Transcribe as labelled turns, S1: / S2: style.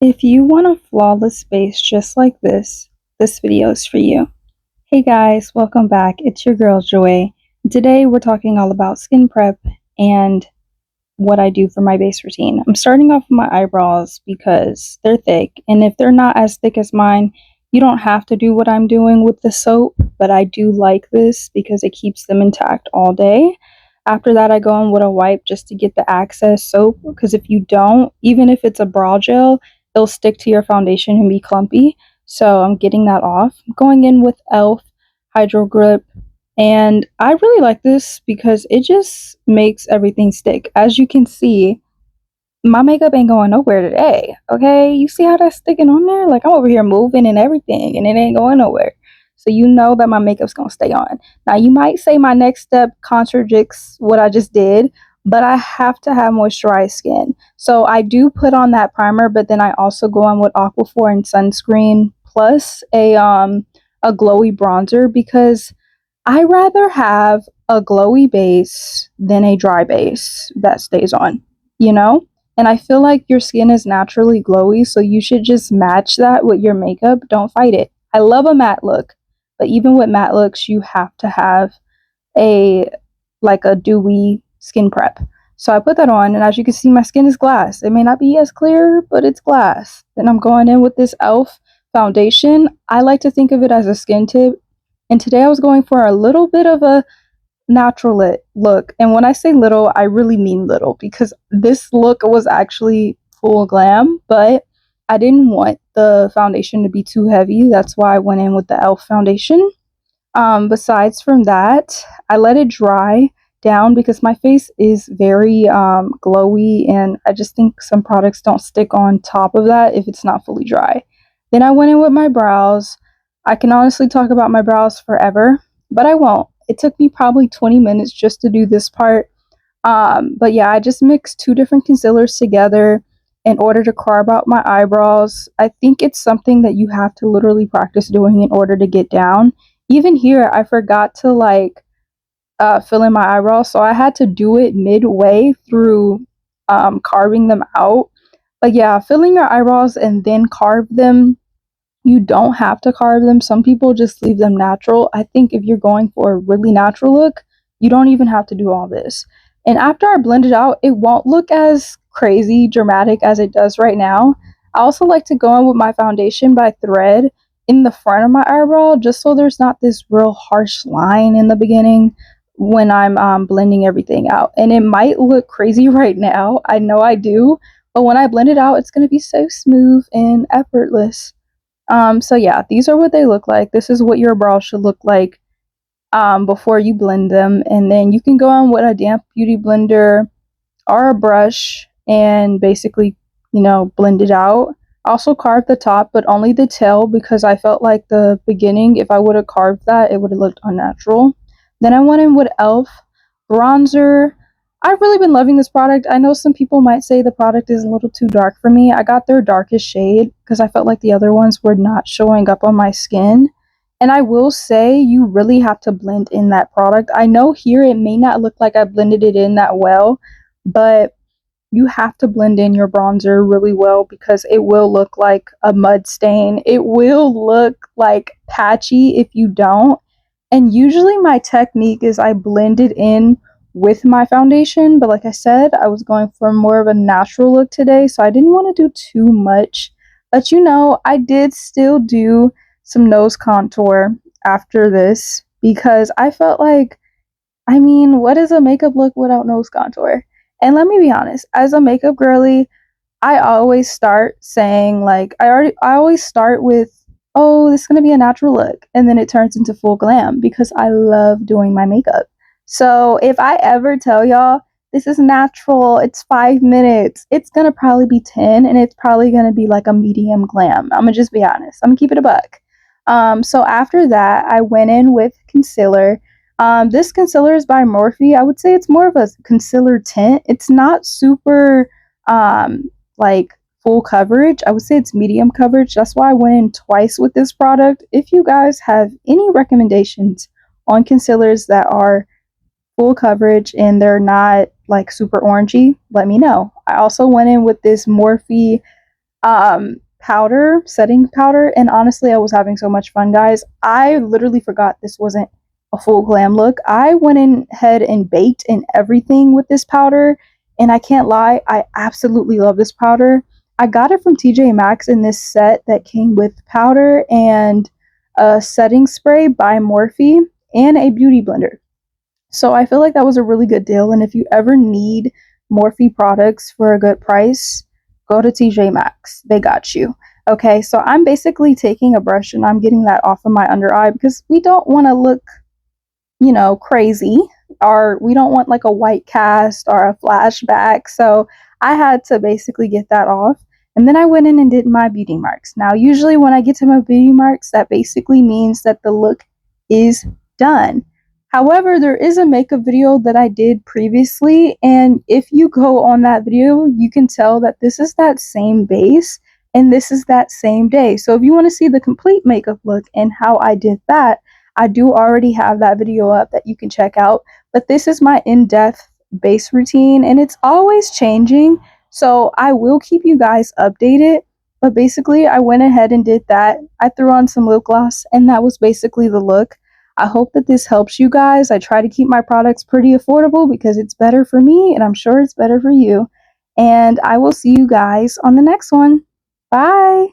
S1: If you want a flawless base just like this video is for you. Hey guys, welcome back. It's your girl Joy. Today we're talking all about skin prep and what I do for my base routine. I'm starting off with my eyebrows because they're thick, and if they're not as thick as mine, you don't have to do what I'm doing with the soap, but I do like this because it keeps them intact all day. After that, I go in with a wipe just to get the excess soap, because if you don't, even if it's a brow gel, it'll stick to your foundation and be clumpy. So I'm getting that off. I'm going in with e.l.f. Hydro Grip, and I really like this because it just makes everything stick. As you can see, my makeup ain't going nowhere today. Okay, you see how that's sticking on there? Like, I'm over here moving and everything, and it ain't going nowhere. So you know that my makeup's gonna stay on. Now you might say my next step contradicts what I just did, but I have to have moisturized skin. So I do put on that primer, but then I also go on with Aquaphor and sunscreen plus a glowy bronzer, because I rather have a glowy base than a dry base that stays on, you know? And I feel like your skin is naturally glowy, so you should just match that with your makeup. Don't fight it. I love a matte look, but even with matte looks, you have to have a a dewy skin prep. So I put that on, and as you can see, my skin is glass. It may not be as clear, but it's glass. Then I'm going in with this e.l.f. foundation. I like to think of it as a skin tip, and today I was going for a little bit of a natural look. And when I say little, I really mean little, because this look was actually full glam, but I didn't want the foundation to be too heavy. That's why I went in with the e.l.f. foundation. Besides from that, I let it dry down because my face is very glowy, and I just think some products don't stick on top of that if it's not fully dry. Then I went in with my brows. I can honestly talk about my brows forever, but I won't. It took me probably 20 minutes just to do this part. But yeah, I just mixed two different concealers together in order to carve out my eyebrows. I think it's something that you have to literally practice doing in order to get down. Even here, I forgot to fill in my eyebrows, so I had to do it midway through carving them out. But yeah, filling your eyebrows and then carve them, you don't have to carve them. Some people just leave them natural. I think if you're going for a really natural look, you don't even have to do all this. And after I blend it out, it won't look as crazy dramatic as it does right now. I also like to go in with my foundation by thread in the front of my eyebrow, just so there's not this real harsh line in the beginning when I'm blending everything out. And it might look crazy right now. I know I do. But when I blend it out, it's going to be so smooth and effortless. So yeah, these are what they look like. This is what your brows should look like before you blend them. And then you can go on with a damp beauty blender or a brush and basically, blend it out. Also carve the top, but only the tail, because I felt like the beginning, if I would have carved that, it would have looked unnatural. Then I went in with e.l.f. bronzer. I've really been loving this product. I know some people might say the product is a little too dark for me. I got their darkest shade because I felt like the other ones were not showing up on my skin. And I will say, you really have to blend in that product. I know here it may not look like I blended it in that well, but you have to blend in your bronzer really well, because it will look like a mud stain. It will look like patchy if you don't. And usually my technique is I blend it in with my foundation, but like I said, I was going for more of a natural look today, so I didn't want to do too much. But I did still do some nose contour after this, because I felt like, what is a makeup look without nose contour? And let me be honest, as a makeup girly, I always start saying, I always start with, oh, this is going to be a natural look, and then it turns into full glam because I love doing my makeup. So if I ever tell y'all this is natural, it's 5 minutes, it's going to probably be 10, and it's probably going to be like a medium glam. I'm going to just be honest. I'm going to keep it a buck. So after that, I went in with concealer. This concealer is by Morphe. I would say it's more of a concealer tint. It's not super like full coverage. I would say it's medium coverage. That's why I went in twice with this product. If you guys have any recommendations on concealers that are full coverage and they're not like super orangey, let me know. I also went in with this Morphe powder, setting powder, and honestly, I was having so much fun, guys. I literally forgot this wasn't a full glam look. I went in ahead and baked and everything with this powder, and I can't lie, I absolutely love this powder. I got it from TJ Maxx in this set that came with powder and a setting spray by Morphe and a beauty blender. So I feel like that was a really good deal. And if you ever need Morphe products for a good price, go to TJ Maxx. They got you. Okay, so I'm basically taking a brush and I'm getting that off of my under eye because we don't want to look, crazy, or we don't want like a white cast or a flashback. So I had to basically get that off. And then I went in and did my beauty marks. Now, usually when I get to my beauty marks, that basically means that the look is done. However, there is a makeup video that I did previously, and if you go on that video, you can tell that this is that same base and this is that same day. So if you want to see the complete makeup look and how I did that, I do already have that video up that you can check out. But this is my in-depth base routine, and it's always changing. So I will keep you guys updated. But basically, I went ahead and did that. I threw on some lip gloss, and that was basically the look. I hope that this helps you guys. I try to keep my products pretty affordable because it's better for me, and I'm sure it's better for you. And I will see you guys on the next one. Bye.